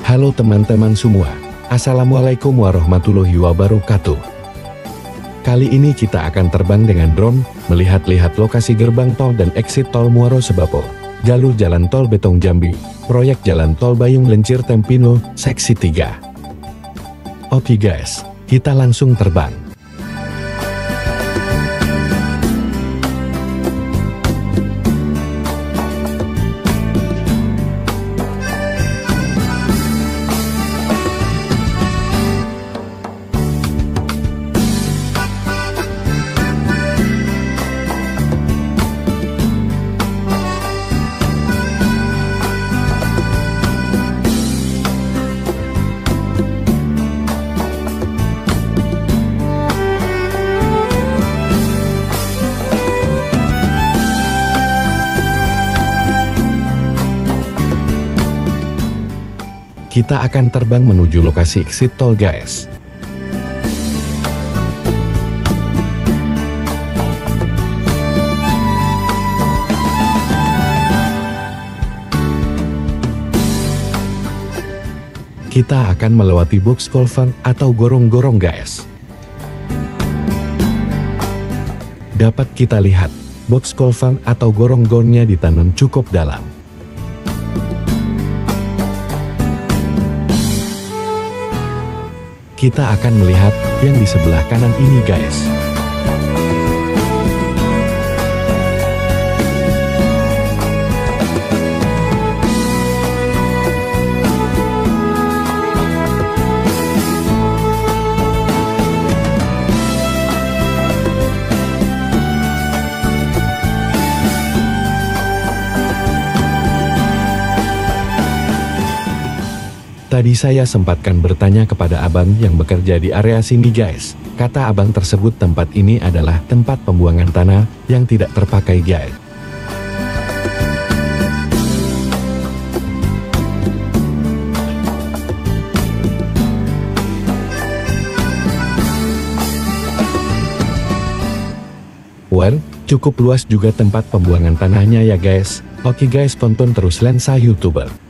Halo teman-teman semua, Assalamualaikum warahmatullahi wabarakatuh. Kali ini kita akan terbang dengan drone, melihat-lihat lokasi gerbang tol dan exit tol Muaro Sebapo, jalur jalan tol Betong Jambi, proyek jalan tol Bayung Lencir Tempino, seksi 3. Oke guys, kita langsung terbang. Kita akan terbang menuju lokasi exit tol guys. Kita akan melewati box culvert atau gorong-gorong guys. Dapat kita lihat, box culvert atau gorong-gorongnya ditanam cukup dalam. Kita akan melihat yang di sebelah kanan ini guys. Tadi saya sempatkan bertanya kepada abang yang bekerja di area sini guys. Kata abang tersebut tempat ini adalah tempat pembuangan tanah yang tidak terpakai guys. Well, cukup luas juga tempat pembuangan tanahnya ya guys. Oke guys, tonton terus Lensa YouTuber.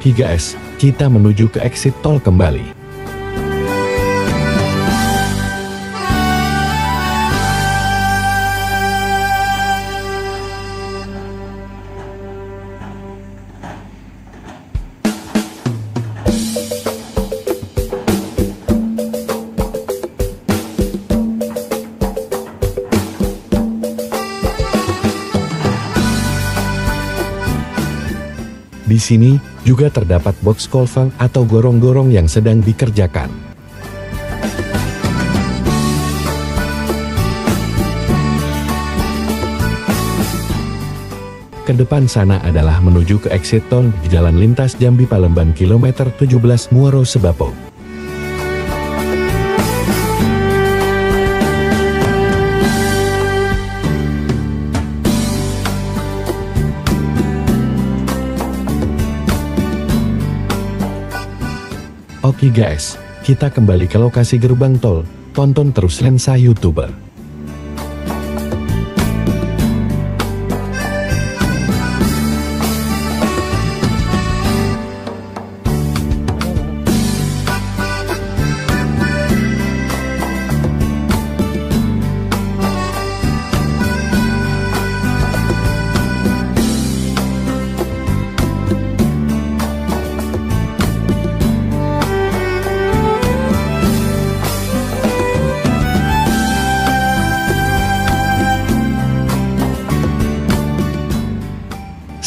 Oke guys, kita menuju ke exit tol kembali. Di sini juga terdapat box culvert atau gorong-gorong yang sedang dikerjakan. Ke depan sana adalah menuju ke exit tol di Jalan Lintas Jambi Palemban kilometer 17 Muaro Sebapo. Oke guys, kita kembali ke lokasi gerbang tol, tonton terus Lensa YouTuber.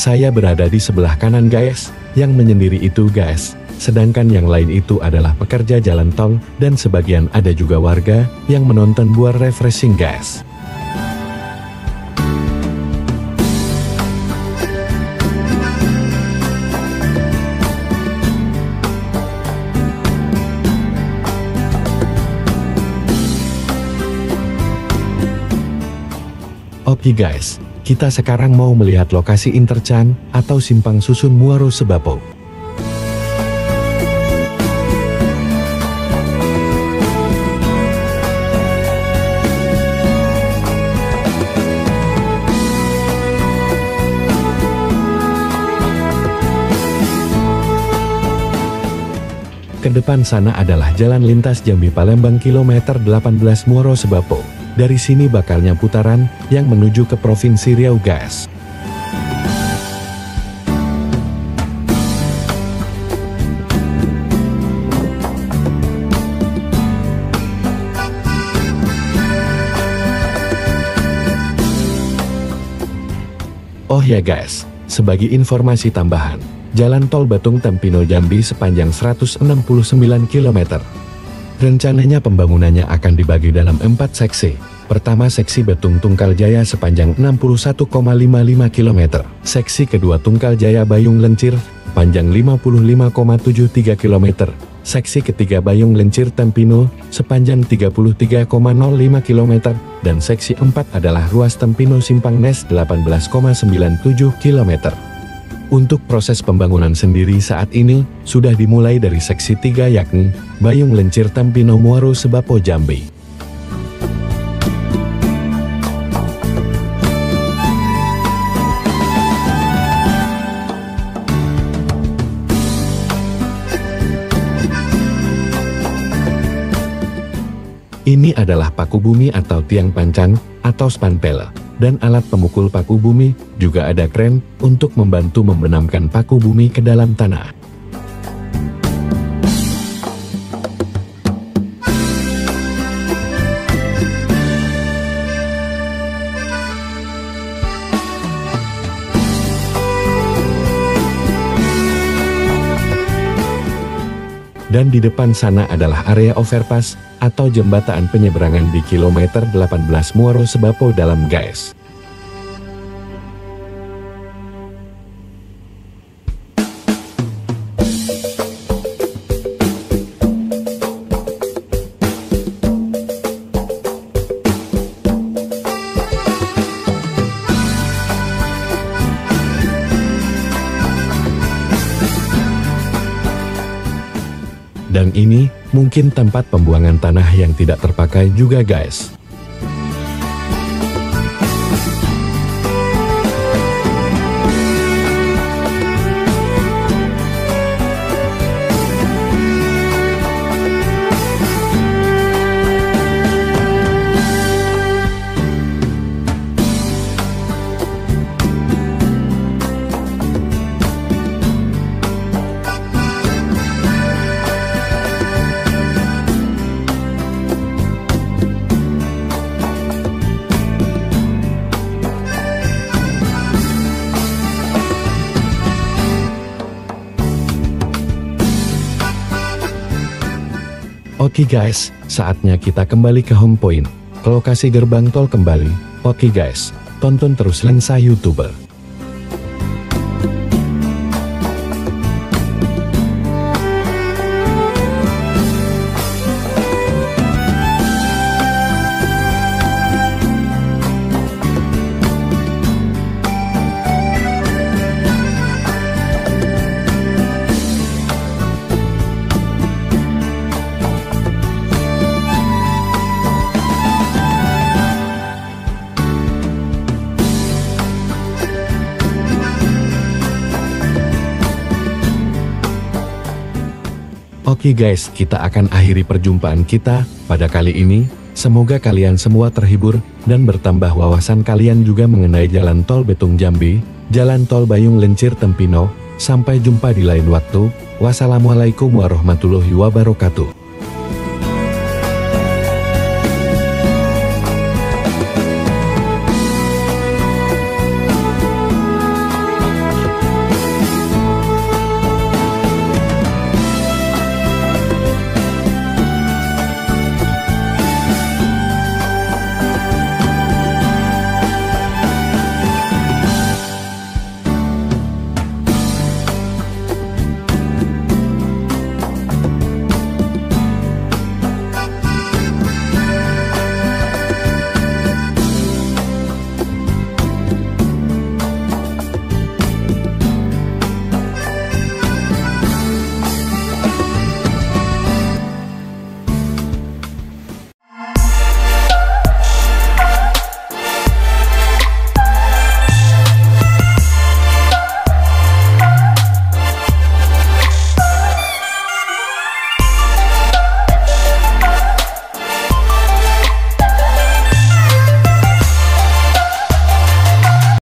Saya berada di sebelah kanan guys, yang menyendiri itu guys. Sedangkan yang lain itu adalah pekerja jalan tol, dan sebagian ada juga warga yang menonton buat refreshing guys. Oke guys, kita sekarang mau melihat lokasi Interchan atau Simpang Susun Muaro Sebapo. Ke depan sana adalah jalan lintas Jambi Palembang kilometer 18 Muaro Sebapo. Dari sini bakalnya putaran yang menuju ke Provinsi Riau guys. Oh ya guys, sebagai informasi tambahan, Jalan Tol Batung Tempino Jambi sepanjang 169 km. Rencananya pembangunannya akan dibagi dalam 4 seksi. Pertama seksi Batung Tungkal Jaya sepanjang 61,55 km. Seksi kedua Tungkal Jaya Bayung Lencir, panjang 55,73 km. Seksi ketiga Bayung Lencir Tempino, sepanjang 33,05 km. Dan seksi 4 adalah ruas Tempino Simpang Nes 18,97 km. Untuk proses pembangunan sendiri saat ini, sudah dimulai dari seksi 3 yakni, Bayung Lencir Tempino Muaro Sebapo Jambi. Ini adalah paku bumi atau tiang pancang, atau spanpele. Dan alat pemukul paku bumi, juga ada kren, untuk membantu membenamkan paku bumi ke dalam tanah. Dan di depan sana adalah area overpass, atau jembatan penyeberangan di kilometer 18 Muaro Sebapo dalam guys. Dan ini, mungkin tempat pembuangan tanah yang tidak terpakai juga guys. Oke guys, saatnya kita kembali ke home point, ke lokasi gerbang tol kembali. Oke guys, tonton terus Lensa YouTuber. Oke guys, kita akan akhiri perjumpaan kita pada kali ini. Semoga kalian semua terhibur dan bertambah wawasan kalian juga mengenai Jalan Tol Batung Jambi, Jalan Tol Bayung Lencir Tempino. Sampai jumpa di lain waktu. Wassalamualaikum warahmatullahi wabarakatuh.